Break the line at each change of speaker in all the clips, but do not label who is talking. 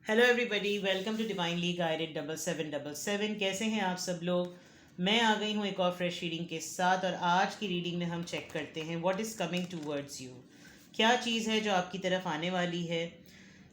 Hello everybody, welcome to divinely guided 7777। कैसे हैं आप सब लोग। मैं आ गई हूँ एक और फ्रेश रीडिंग के साथ, और आज की रीडिंग में हम चेक करते हैं what is coming towards you. क्या चीज़ है जो आपकी तरफ आने वाली है।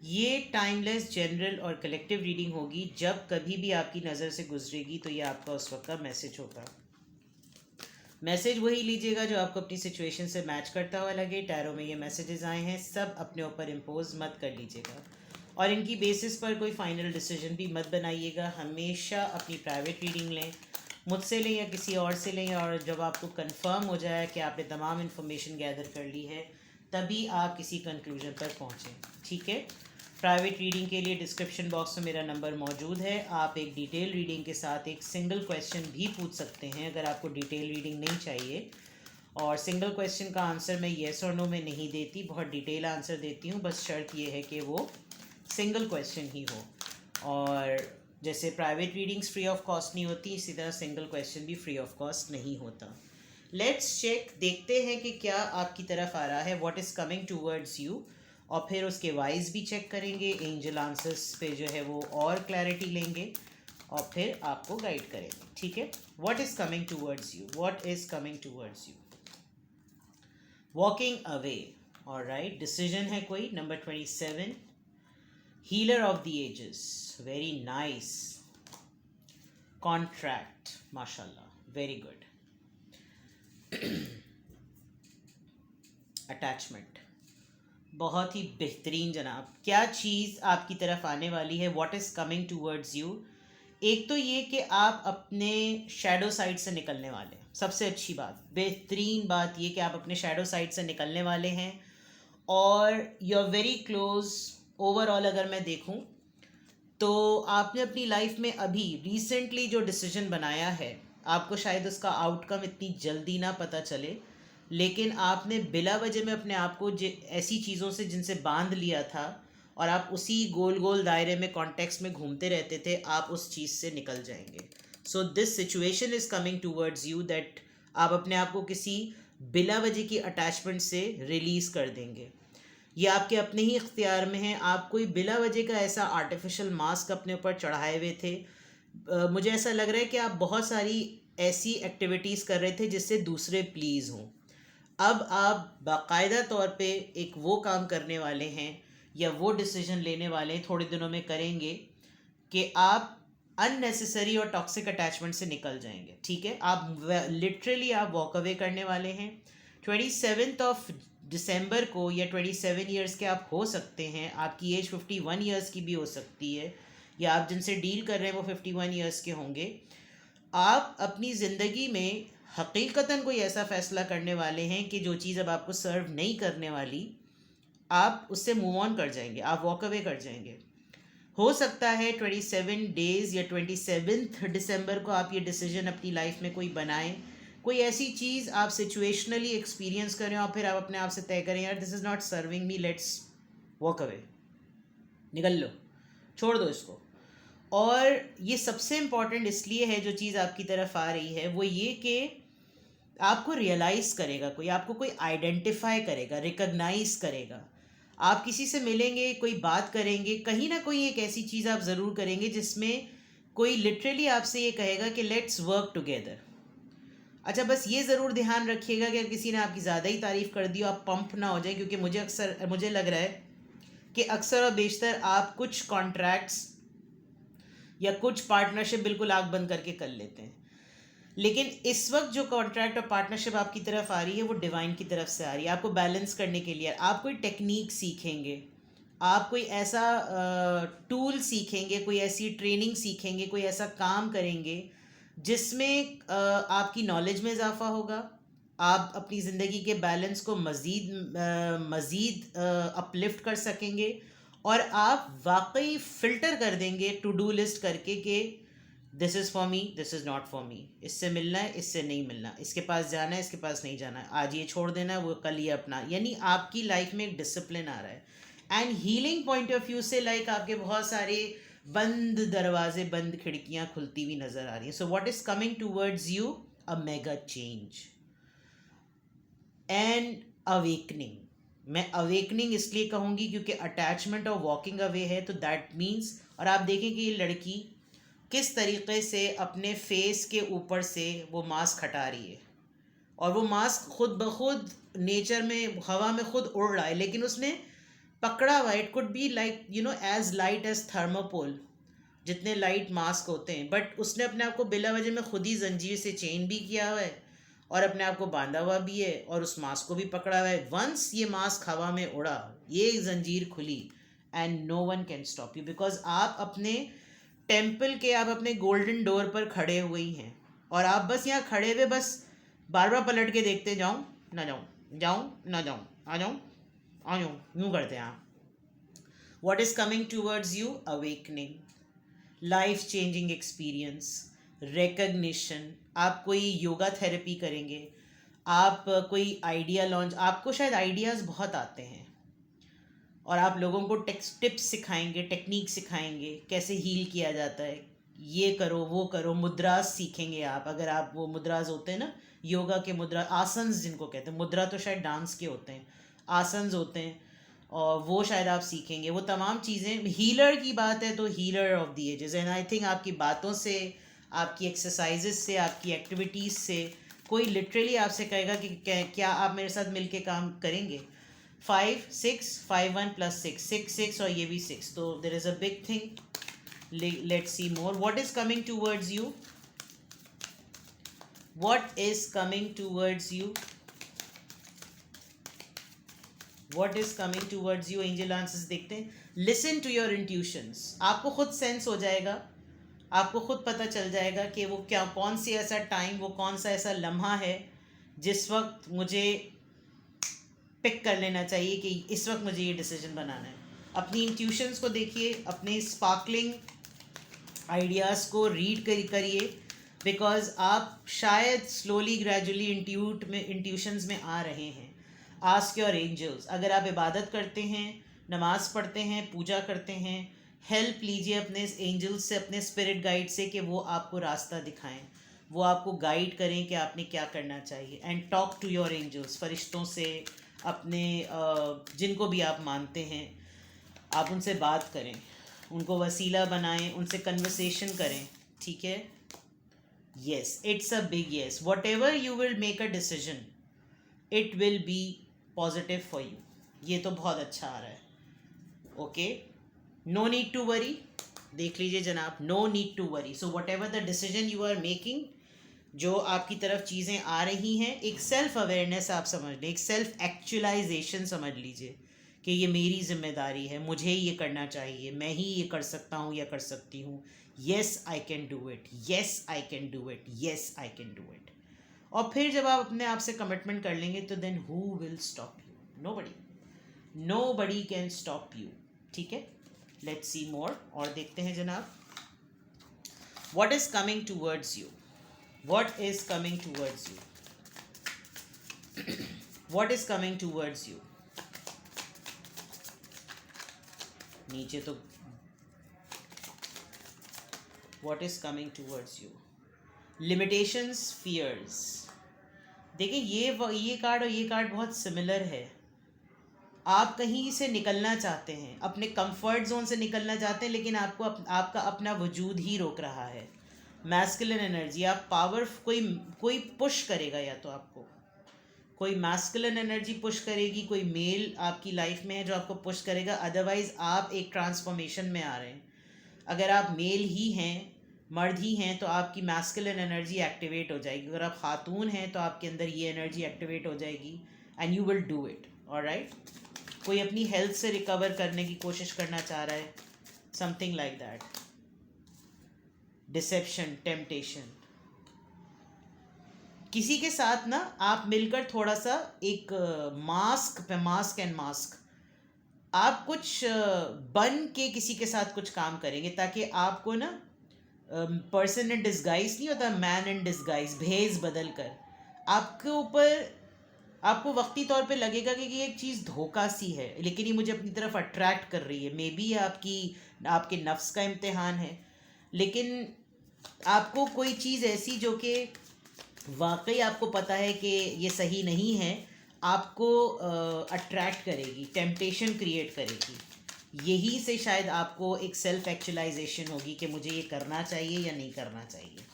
ये टाइमलेस, जनरल और कलेक्टिव रीडिंग होगी। जब कभी भी आपकी नज़र से गुजरेगी तो ये आपका उस वक्त का मैसेज होगा। मैसेज वही लीजिएगा जो आपको अपनी सिचुएशन से मैच करता हुआ लगे। टैरो में ये मैसेजेस आए हैं, सब अपने ऊपर इम्पोज मत कर लीजिएगा, और इनकी बेसिस पर कोई फाइनल डिसीजन भी मत बनाइएगा। हमेशा अपनी प्राइवेट रीडिंग लें, मुझसे लें या किसी और से लें, और जब आपको कंफर्म हो जाए कि आपने तमाम इन्फॉर्मेशन गैदर कर ली है, तभी आप किसी कंक्लूजन पर पहुँचें। ठीक है। प्राइवेट रीडिंग के लिए डिस्क्रिप्शन बॉक्स में मेरा नंबर मौजूद है। आप एक डिटेल रीडिंग के साथ एक सिंगल क्वेश्चन भी पूछ सकते हैं अगर आपको डिटेल रीडिंग नहीं चाहिए। और सिंगल क्वेश्चन का आंसर मैं येस और नो में नहीं देती, बहुत डिटेल आंसर देती हूँ। बस शर्त ये है कि वो सिंगल क्वेश्चन ही हो। और जैसे private readings free of cost नहीं होती, इसी तरह सिंगल क्वेश्चन भी फ्री ऑफ कॉस्ट नहीं होता। लेट्स चेक, देखते हैं कि क्या आपकी तरफ आ रहा है, what is coming towards you. और फिर उसके वाइज भी चेक करेंगे, एंजल आंसर्स पे जो है वो और क्लैरिटी लेंगे, और फिर आपको गाइड करेंगे। ठीक है। What is coming towards you, what is coming towards you. Walking away, alright. Decision है कोई, number 27। Healer of the ages, very nice. Contract, माशाल्लाह, वेरी गुड। अटैचमेंट, बहुत ही बेहतरीन जनाब। क्या चीज़ आपकी तरफ आने वाली है, what is coming towards you. एक तो ये कि आप अपने शैडो साइड से निकलने वाले हैं, सबसे अच्छी बात, बेहतरीन बात ये कि आप अपने शैडो साइड से निकलने वाले हैं, और you are very close. Overall अगर मैं देखूं तो आपने अपनी लाइफ में अभी रिसेंटली जो डिसीजन बनाया है, आपको शायद उसका आउटकम इतनी जल्दी ना पता चले, लेकिन आपने बिला वजह में अपने आप को ऐसी चीज़ों से जिनसे बांध लिया था, और आप उसी गोल गोल दायरे में, कॉन्टेक्स्ट में घूमते रहते थे, आप उस चीज़ से निकल जाएंगे। So this situation is coming towards you that आप अपने आप को किसी बिला वजह की अटैचमेंट से रिलीज़ कर देंगे। ये आपके अपने ही इख्तियार में है। आप कोई बिला वजह का ऐसा आर्टिफिशियल मास्क अपने ऊपर चढ़ाए हुए थे। मुझे ऐसा लग रहा है कि आप बहुत सारी ऐसी एक्टिविटीज़ कर रहे थे जिससे दूसरे प्लीज़ हों। अब आप बाकायदा तौर पे एक वो काम करने वाले हैं, या वो डिसीजन लेने वाले हैं, थोड़े दिनों में करेंगे, कि आप अननेसेसरी और टॉक्सिक अटैचमेंट से निकल जाएंगे। ठीक है। आप लिटरली आप वॉक अवे करने वाले हैं। 27 दिसंबर को, या 27 ईयर्स के आप हो सकते हैं, आपकी एज 51 ईयर्स की भी हो सकती है, या आप जिनसे डील कर रहे हैं वो 51 ईयर्स के होंगे। आप अपनी ज़िंदगी में हकीकतन कोई ऐसा फ़ैसला करने वाले हैं कि जो चीज़ अब आपको सर्व नहीं करने वाली, आप उससे मूव ऑन कर जाएंगे, आप वॉक अवे कर जाएंगे। हो सकता है 27 डेज़ या 27 दिसंबर को आप ये डिसीजन अपनी लाइफ में कोई बनाएं, कोई ऐसी चीज़ आप सिचुएशनली एक्सपीरियंस करें, और फिर आप अपने आप से तय करें, यार this is not serving me, let's walk away, निकल लो, छोड़ दो इसको। और ये सबसे इम्पॉर्टेंट इसलिए है, जो चीज़ आपकी तरफ आ रही है वो ये कि आपको रियलाइज़ करेगा कोई, आपको कोई आइडेंटिफाई करेगा, रिकग्नाइज करेगा। आप किसी से मिलेंगे, कोई बात करेंगे, कहीं ना कोई एक ऐसी चीज़ आप ज़रूर करेंगे जिसमें कोई लिटरली आपसे ये कहेगा कि लेट्स वर्क टुगेदर। अच्छा, बस ये ज़रूर ध्यान रखिएगा कि अगर किसी ने आपकी ज़्यादा ही तारीफ़ कर दी, आप पंप ना हो जाए, क्योंकि मुझे लग रहा है कि अक्सर और बेशतर आप कुछ कॉन्ट्रैक्ट्स या कुछ पार्टनरशिप बिल्कुल आँख बंद करके कर लेते हैं। लेकिन इस वक्त जो कॉन्ट्रैक्ट और पार्टनरशिप आपकी तरफ आ रही है वो डिवाइन की तरफ से आ रही है, आपको बैलेंस करने के लिए। आप कोई टेक्निक सीखेंगे, आप कोई ऐसा टूल सीखेंगे, कोई ऐसी ट्रेनिंग सीखेंगे, कोई ऐसा काम करेंगे जिसमें आपकी नॉलेज में इजाफा होगा। आप अपनी ज़िंदगी के बैलेंस को मज़ीद अपलिफ्ट कर सकेंगे, और आप वाकई फ़िल्टर कर देंगे टू डू लिस्ट करके कि this is for me, this is not for me, इससे मिलना है, इससे नहीं मिलना, इसके पास जाना है, इसके पास नहीं जाना है, आज ये छोड़ देना है, वो कल ये अपना। यानी आपकी लाइफ में एक डिसिप्लिन आ रहा है। And healing point of view से लाइक आपके बहुत सारे बंद दरवाजे, बंद खिड़कियां खुलती हुई नज़र आ रही हैं। So what is coming towards you, a mega change and awakening. मैं अवेकनिंग इसलिए कहूँगी क्योंकि अटैचमेंट और वॉकिंग अवे है, तो दैट मीन्स, और आप देखें कि ये लड़की किस तरीके से अपने फेस के ऊपर से वो मास्क हटा रही है, और वो मास्क खुद ब खुद नेचर में हवा में खुद उड़ रहा है, लेकिन उसने पकड़ा हुआ, it could be like as light as thermopol, जितने लाइट मास्क होते हैं, बट उसने अपने आप को बिला वजह में खुद ही जंजीर से चेन भी किया हुआ है और अपने आप को बांधा हुआ भी है और उस मास्क को भी पकड़ा हुआ है। वंस ये मास्क हवा में उड़ा, ये जंजीर खुली, and no one can stop you, because आप अपने टेम्पल के, आप अपने गोल्डन डोर पर खड़े हुए ही हैं, और आप बस यहाँ खड़े हुए बस बार बार पलट के देखते जाऊँ ना जाऊँ, जाऊँ ना जाऊँ, आ जाऊँ आ जाऊँ, यूँ करते हैं आप। What is coming towards you? Awakening, life changing experience, recognition. आप कोई योगा थेरेपी करेंगे, आप कोई आइडिया लॉन्च, आपको शायद आइडियाज़ बहुत आते हैं और आप लोगों को टिप्स सिखाएंगे, टेक्निक सिखाएंगे, कैसे हील किया जाता है, ये करो वो करो, मुद्रास सीखेंगे आप। अगर आप वो मुद्रास होते हैं ना, योगा के मुद्रा, आसन्स जिनको कहते हैं, मुद्रा तो शायद डांस के होते हैं, आसन्स होते हैं, और वो शायद आप सीखेंगे। वो तमाम चीज़ें, हीलर की बात है तो healer of the ages, and I think आपकी बातों से, आपकी एक्सरसाइजेस से, आपकी एक्टिविटीज़ से कोई लिटरली आपसे कहेगा कि क्या आप मेरे साथ मिलके काम करेंगे। 5 6 5 1 + 6 6 6, और ये भी 6, तो there is a big thing. Let's see more, what is coming towards you, what is coming towards you, what is coming towards you. Angel answers देखते हैं। लिसन टू योर इंट्यूशंस, आपको खुद सेंस हो जाएगा, आपको खुद पता चल जाएगा कि वो क्या, कौन सी ऐसा टाइम, वो कौन सा ऐसा लम्हा है जिस वक्त मुझे पिक कर लेना चाहिए कि इस वक्त मुझे ये डिसीजन बनाना है। अपनी इंट्यूशंस को देखिए, अपने स्पार्कलिंग आइडियाज़ को रीड करिए, बिकॉज आप शायद स्लोली ग्रेजुअली इंट्यूशंस में आ रहे हैं। आस्क योर एंजल्स, अगर आप इबादत करते हैं, नमाज़ पढ़ते हैं, पूजा करते हैं, हेल्प लीजिए अपने एंजल्स से, अपने स्पिरिट गाइड से, कि वो आपको रास्ता दिखाएं, वो आपको गाइड करें कि आपने क्या करना चाहिए। And talk to your angels, फरिश्तों से, अपने जिनको भी आप मानते हैं, आप उनसे बात करें, उनको वसीला बनाएं, उनसे कन्वर्सेशन करें, ठीक है। Yes, it's a big yes, whatever you will make a decision, it will be positive for you. ये तो बहुत अच्छा आ रहा है। Okay, no need to worry, देख लीजिए जनाब, no need to worry. So whatever the decision you are making, जो आपकी तरफ चीज़ें आ रही हैं, एक सेल्फ अवेयरनेस आप समझ लें, एक सेल्फ एक्चुअलाइजेशन समझ लीजिए कि ये मेरी जिम्मेदारी है, मुझे ये करना चाहिए, मैं ही ये कर सकता हूँ या कर सकती हूँ। Yes I can do it, yes I can do it, yes I can do it. और फिर जब आप अपने आप से कमिटमेंट कर लेंगे तो then who will stop you? Nobody can stop you, ठीक है। लेट्स सी मोर, और देखते हैं जनाब, what is coming towards you, what is coming towards you, what is coming towards you. नीचे तो what is coming towards you, limitations, fears. देखिए ये कार्ड और ये कार्ड बहुत सिमिलर है। आप कहीं से निकलना चाहते हैं, अपने कंफर्ट जोन से निकलना चाहते हैं, लेकिन आपको आपका अपना वजूद ही रोक रहा है। मैस्कुलिन एनर्जी, आप पावर, कोई पुश करेगा, या तो आपको कोई मैस्कुलिन एनर्जी पुश करेगी, कोई मेल आपकी लाइफ में है जो आपको पुश करेगा, अदरवाइज आप एक ट्रांसफॉर्मेशन में आ रहे हैं। अगर आप मेल ही हैं, मर्द ही हैं, तो आपकी मैस्कुलिन एनर्जी एक्टिवेट हो जाएगी। अगर आप खातून हैं तो आपके अंदर ये एनर्जी एक्टिवेट हो जाएगी, and you will do it, alright. कोई अपनी हेल्थ से रिकवर करने की कोशिश करना चाह रहा है, something like that. Deception, temptation, किसी के साथ ना आप मिलकर थोड़ा सा एक मास्क एंड मास्क, आप कुछ बन के किसी के साथ कुछ काम करेंगे, ताकि आपको ना पर्सन इन डिस्गाइज नहीं होता, मैन इन डिस्गाइज, भेस बदल कर आपके ऊपर, आपको वक्ती तौर पे लगेगा कि ये एक चीज़ धोखा सी है, लेकिन ये मुझे अपनी तरफ अट्रैक्ट कर रही है। मे बी आपके नफ्स का इम्तिहान है, लेकिन आपको कोई चीज़ ऐसी जो कि वाकई आपको पता है कि ये सही नहीं है, आपको अट्रैक्ट करेगी, टेम्पटेशन क्रिएट करेगी। यही से शायद आपको एक सेल्फ एक्चुअलाइजेशन होगी कि मुझे ये करना चाहिए या नहीं करना चाहिए।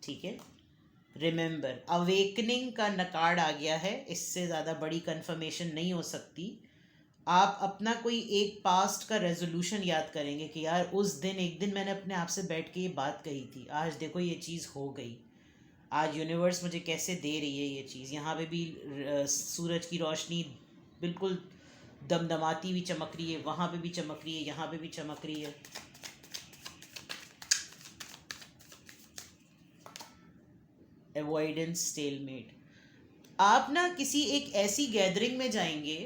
ठीक है, रिमेंबर अवेकनिंग का नकार्ड आ गया है, इससे ज़्यादा बड़ी कंफर्मेशन नहीं हो सकती। आप अपना कोई एक पास्ट का रेजोल्यूशन याद करेंगे कि यार उस दिन एक दिन मैंने अपने आप से बैठ के ये बात कही थी, आज देखो ये चीज़ हो गई, आज यूनिवर्स मुझे कैसे दे रही है ये चीज़। यहाँ पे भी सूरज की रोशनी बिल्कुल दमदमाती हुई चमक रही है, वहाँ पे भी चमक रही है, यहाँ पे भी चमक रही है। Avoidance, stalemate. आप ना किसी एक ऐसी गैदरिंग में जाएंगे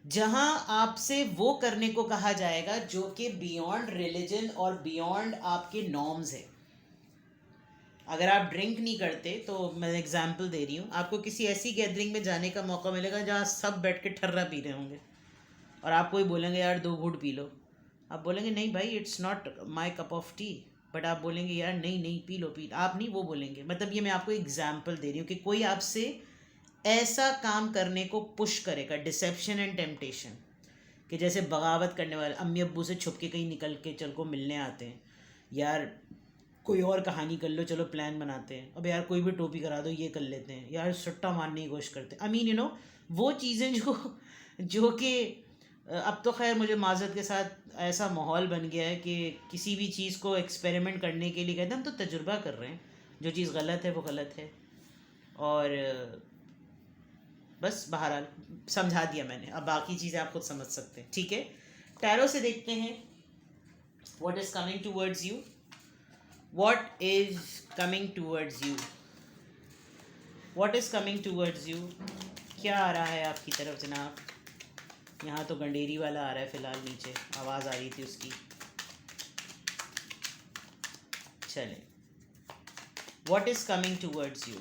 जहां आपसे वो करने को कहा जाएगा जो कि बियॉन्ड रिलीजन और बियॉन्ड आपके नॉर्म्स है। अगर आप ड्रिंक नहीं करते तो मैं एग्जांपल दे रही हूँ, आपको किसी ऐसी गैदरिंग में जाने का मौका मिलेगा जहाँ सब बैठ के ठर्रा पी रहे होंगे और आपको ही बोलेंगे यार 2 घूंट पी लो। आप बोलेंगे नहीं भाई it's not my cup of T, but आप बोलेंगे यार नहीं नहीं पी लो पी। आप नहीं वो बोलेंगे, मतलब ये मैं आपको एग्जाम्पल दे रही हूँ कि कोई आपसे ऐसा काम करने को पुश करेगा, डिसेप्शन एंड टेम्पटेशन, कि जैसे बगावत करने वाले अम्मी अब्बू से छुप के कहीं निकल के चल को मिलने आते हैं, यार कोई और कहानी कर लो, चलो प्लान बनाते हैं, अब यार कोई भी टोपी करा दो ये कर लेते हैं, यार सट्टा मारने की कोशिश करते हैं। आई मीन यू नो वो चीज़ें जो कि अब तो खैर मुझे माजरत के साथ ऐसा माहौल बन गया है कि किसी भी चीज़ को एक्सपेरिमेंट करने के लिए कहते हैं हम तो तजुर्बा कर रहे हैं, जो चीज़ गलत है वो गलत है। और बस बहरहाल समझा दिया मैंने, अब बाकी चीज़ें आप खुद समझ सकते हैं। ठीक है, टैरो से देखते हैं what is coming towards you, what is coming towards you, what is coming towards you. क्या आ रहा है आपकी तरफ जनाब? यहाँ तो गंडेरी वाला आ रहा है फ़िलहाल, नीचे आवाज़ आ रही थी उसकी। चलें, what is coming towards you.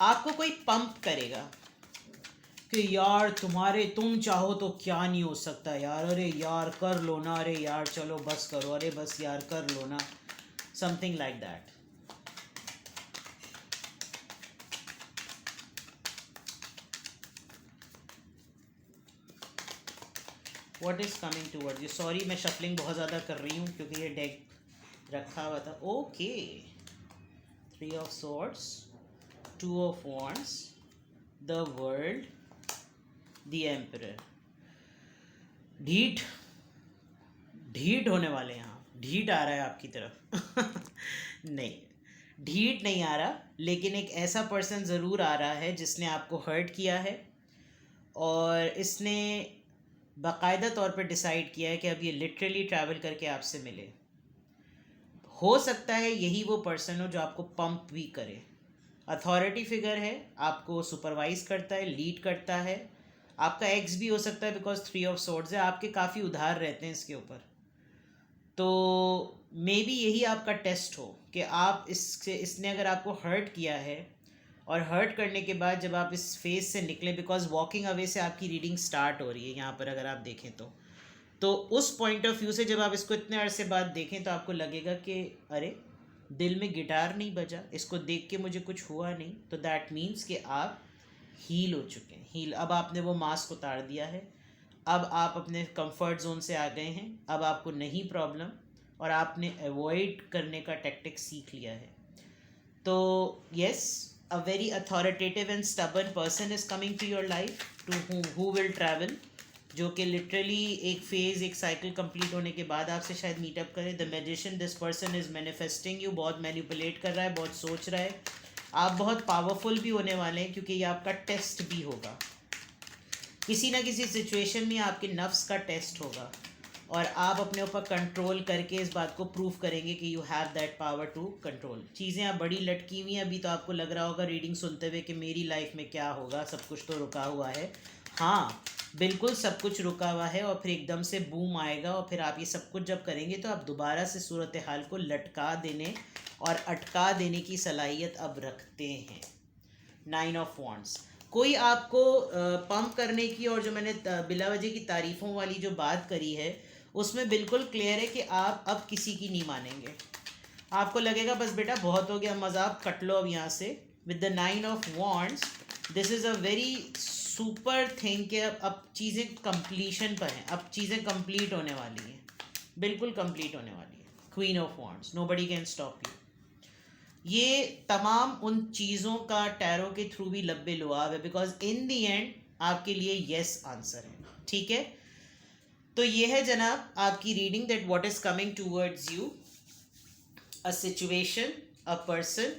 आपको कोई पंप करेगा कि यार तुम चाहो तो क्या नहीं हो सकता यार, अरे यार कर लो ना, अरे यार चलो बस करो, अरे बस यार कर लो ना, something like that. What is coming towards you. Sorry मैं शफलिंग बहुत ज़्यादा कर रही हूँ क्योंकि ये डेक रखा हुआ था। Okay, 3 of swords, 2 of wands, the world, the emperor। ढीठ ढीठ होने वाले, यहाँ ढीठ आ रहा है आपकी तरफ नहीं, ढीठ नहीं आ रहा, लेकिन एक ऐसा पर्सन ज़रूर आ रहा है जिसने आपको हर्ट किया है और इसने बाकायदा तौर पर डिसाइड किया है कि अब ये लिटरली ट्रैवल करके आपसे मिले। हो सकता है यही वो पर्सन हो जो आपको पंप भी करे। अथॉरिटी फिगर है, आपको सुपरवाइज करता है, लीड करता है। आपका एक्स भी हो सकता है बिकॉज 3 of swords है, आपके काफ़ी उधार रहते हैं इसके ऊपर। तो मे बी यही आपका टेस्ट हो कि आप इसने अगर आपको हर्ट किया है और हर्ट करने के बाद जब आप इस फेज से निकले, बिकॉज वॉकिंग अवे से आपकी रीडिंग स्टार्ट हो रही है यहाँ पर अगर आप देखें तो उस पॉइंट ऑफ व्यू से जब आप इसको इतने अरसे बाद देखें तो आपको लगेगा कि अरे दिल में गिटार नहीं बजा, इसको देख के मुझे कुछ हुआ नहीं, तो दैट मीन्स कि आप हील हो चुके हैं। हील, अब आपने वो मास्क उतार दिया है, अब आप अपने कंफर्ट जोन से आ गए हैं, अब आपको नहीं प्रॉब्लम और आपने अवॉइड करने का टैक्टिक सीख लिया है। तो yes, a very authoritative and stubborn person is coming to your life to who will travel, जो कि लिटरली एक फेज़, एक साइकिल कंप्लीट होने के बाद आपसे शायद मीटअप करे। The magician, this person is manifesting you, बहुत मैनिपुलेट कर रहा है, बहुत सोच रहा है। आप बहुत पावरफुल भी होने वाले हैं क्योंकि ये आपका टेस्ट भी होगा, किसी ना किसी सिचुएशन में आपके नफ्स का टेस्ट होगा और आप अपने ऊपर कंट्रोल करके इस बात को प्रूव करेंगे कि you have that power to control. चीज़ें आप बड़ी लटकी हुई हैं, अभी तो आपको लग रहा होगा रीडिंग सुनते हुए कि मेरी लाइफ में क्या होगा, सब कुछ तो रुका हुआ है। हाँ बिल्कुल सब कुछ रुका हुआ है और फिर एकदम से बूम आएगा और फिर आप ये सब कुछ जब करेंगे तो आप दोबारा से सूरत हाल को लटका देने और अटका देने की सलाहियत अब रखते हैं। 9 of wands, कोई आपको पंप करने की, और जो मैंने बिला वजह की तारीफ़ों वाली जो बात करी है उसमें बिल्कुल क्लियर है कि आप अब किसी की नहीं मानेंगे। आपको लगेगा बस बेटा बहुत हो गया मज़ा, आप कट लो अब यहाँ से। With the 9 of wands this is a very super thing कि अब चीज़ें कंप्लीशन पर हैं, अब चीज़ें कंप्लीट होने वाली हैं, बिल्कुल कंप्लीट होने वाली है। Queen of wands, nobody can stop you. ये तमाम उन चीज़ों का टैरो के थ्रू भी लब्बे लुआब है, बिकॉज इन दी एंड आपके लिए येस आंसर है। ठीक है, तो ये है जनाब आपकी reading that what is coming towards you, a situation, a person,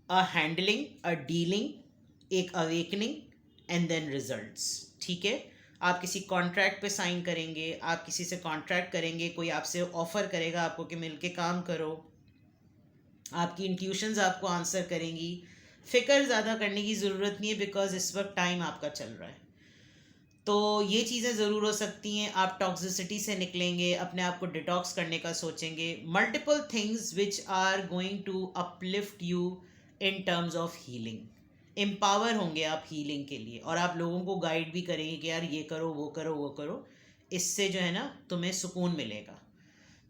a handling, a dealing, एक अवेकनिंग एंड देन रिजल्ट्स। ठीक है, आप किसी कॉन्ट्रैक्ट पे साइन करेंगे, आप किसी से कॉन्ट्रैक्ट करेंगे, कोई आपसे ऑफर करेगा आपको कि मिलके काम करो, आपकी इंट्यूशंस आपको आंसर करेंगी। फ़िक्र ज़्यादा करने की ज़रूरत नहीं है, बिकॉज इस वक्त टाइम आपका चल रहा है। तो ये चीज़ें ज़रूर हो सकती हैं। आप टॉक्सिसिटी से निकलेंगे, अपने आप को डिटॉक्स करने का सोचेंगे, multiple things which are going to uplift you in terms of healing. Empower होंगे आप हीलिंग के लिए, और आप लोगों को गाइड भी करेंगे कि यार ये करो वो करो वो करो, इससे जो है ना तुम्हें सुकून मिलेगा।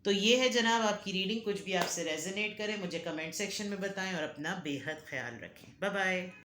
तो ये है जनाब आपकी रीडिंग। कुछ भी आपसे रेजोनेट करे मुझे कमेंट सेक्शन में बताएं, और अपना बेहद ख्याल रखें। Bye bye.